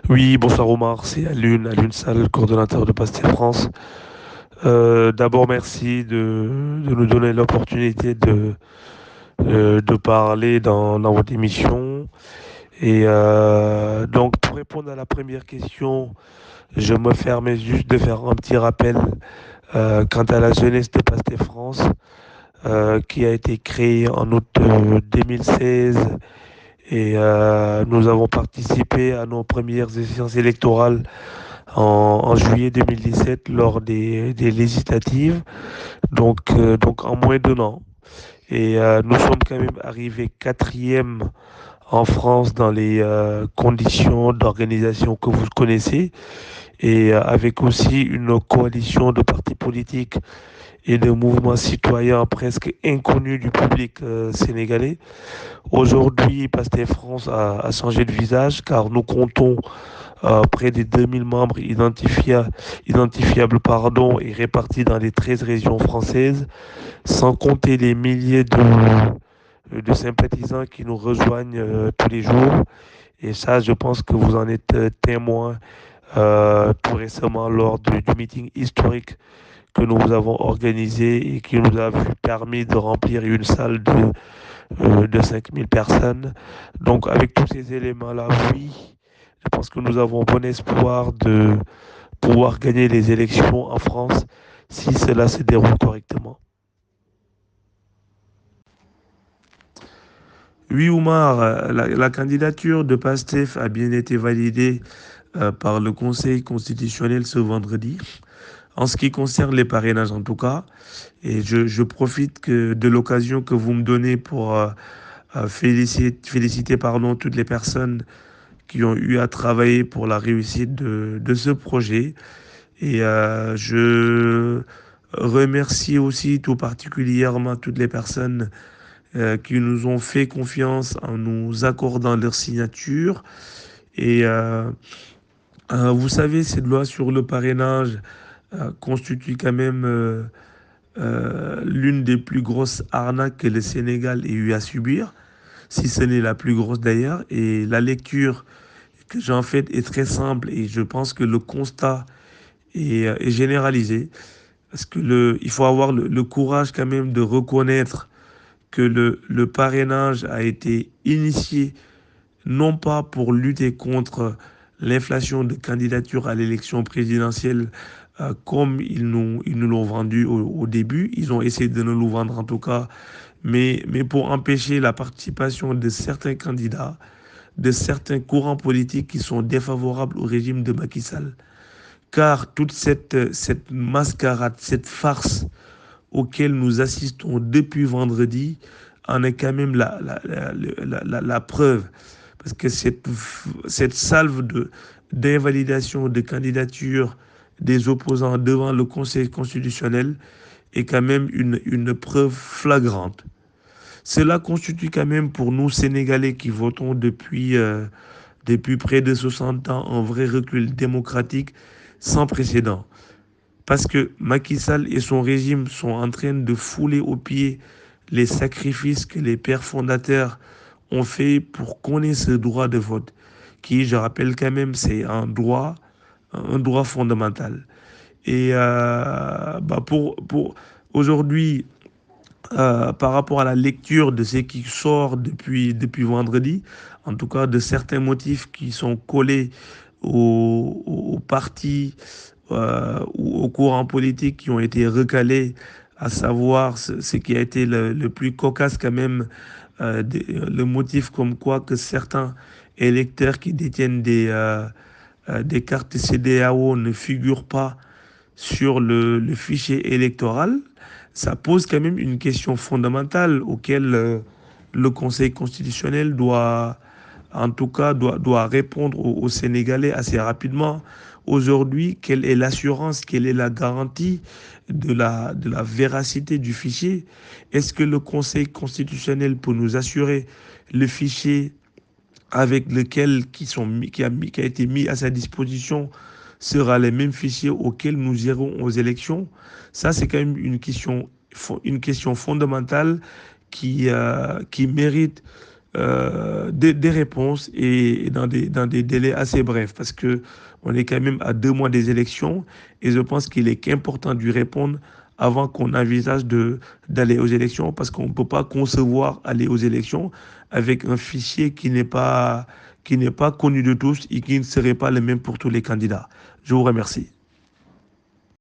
Oui, bonsoir Omar, c'est Alun Sall, coordonnateur de Pastel France. D'abord, merci de nous donner l'opportunité de parler dans votre émission. Donc, pour répondre à la première question, je me permets juste de faire un petit rappel quant à la jeunesse de Pastel France, qui a été créée en août 2016. Nous avons participé à nos premières échéances électorales en juillet 2017 lors des législatives, donc en moins d'un an. Nous sommes quand même arrivés quatrième en France dans les conditions d'organisation que vous connaissez avec aussi une coalition de partis politiques et de mouvements citoyens presque inconnus du public sénégalais. Aujourd'hui, Pastef France a changé de visage car nous comptons près de 2000 membres identifiables et répartis dans les 13 régions françaises, sans compter les milliers de sympathisants qui nous rejoignent tous les jours. Et ça, je pense que vous en êtes témoin tout récemment lors du meeting historique que nous avons organisé et qui nous a permis de remplir une salle de 5000 personnes. Donc avec tous ces éléments-là, oui, je pense que nous avons bon espoir de pouvoir gagner les élections en France si cela se déroule correctement. Oui, Oumar, la candidature de PASTEF a bien été validée par le Conseil constitutionnel ce vendredi. En ce qui concerne les parrainages, en tout cas, et je profite de l'occasion que vous me donnez pour féliciter pardon, toutes les personnes qui ont eu à travailler pour la réussite de ce projet. Je remercie aussi tout particulièrement toutes les personnes qui nous ont fait confiance en nous accordant leur signature. Et vous savez, cette loi sur le parrainage constitue quand même l'une des plus grosses arnaques que le Sénégal ait eu à subir, si ce n'est la plus grosse d'ailleurs. Et la lecture que j'en fais est très simple et je pense que le constat est généralisé. Parce que il faut avoir le courage quand même de reconnaître que le parrainage a été initié non pas pour lutter contre l'inflation de candidatures à l'élection présidentielle comme ils nous l'ont vendu au début. Ils ont essayé de nous le vendre en tout cas, mais pour empêcher la participation de certains candidats, de certains courants politiques qui sont défavorables au régime de Macky Sall. Car toute cette mascarade, cette farce auquel nous assistons depuis vendredi en est quand même la preuve. Parce que cette salve d'invalidation de candidature des opposants devant le Conseil constitutionnel est quand même une preuve flagrante. Cela constitue quand même pour nous, Sénégalais, qui votons depuis près de 60 ans, un vrai recul démocratique sans précédent. Parce que Macky Sall et son régime sont en train de fouler aux pieds les sacrifices que les pères fondateurs ont fait pour qu'on ait ce droit de vote, qui, je rappelle quand même, c'est un droit fondamental. Pour aujourd'hui, par rapport à la lecture de ce qui sort depuis vendredi, en tout cas de certains motifs qui sont collés aux partis ou aux courants politiques qui ont été recalés, à savoir ce qui a été le plus cocasse quand même, le motif comme quoi que certains électeurs qui détiennent des cartes CDAO ne figurent pas sur le fichier électoral, ça pose quand même une question fondamentale auquel le Conseil constitutionnel en tout cas, doit répondre aux Sénégalais assez rapidement. Aujourd'hui, quelle est l'assurance, quelle est la garantie de la véracité du fichier? Est-ce que le Conseil constitutionnel peut nous assurer le fichier avec lequel qui a été mis à sa disposition sera les mêmes fichiers auxquels nous irons aux élections? Ça, c'est quand même une question fondamentale qui mérite des réponses et dans des délais assez brefs parce que on est quand même à 2 mois des élections et je pense qu'il est qu'important de lui répondre avant qu'on envisage d'aller aux élections parce qu'on ne peut pas concevoir aller aux élections avec un fichier qui n'est pas connu de tous et qui ne serait pas le même pour tous les candidats. Je vous remercie.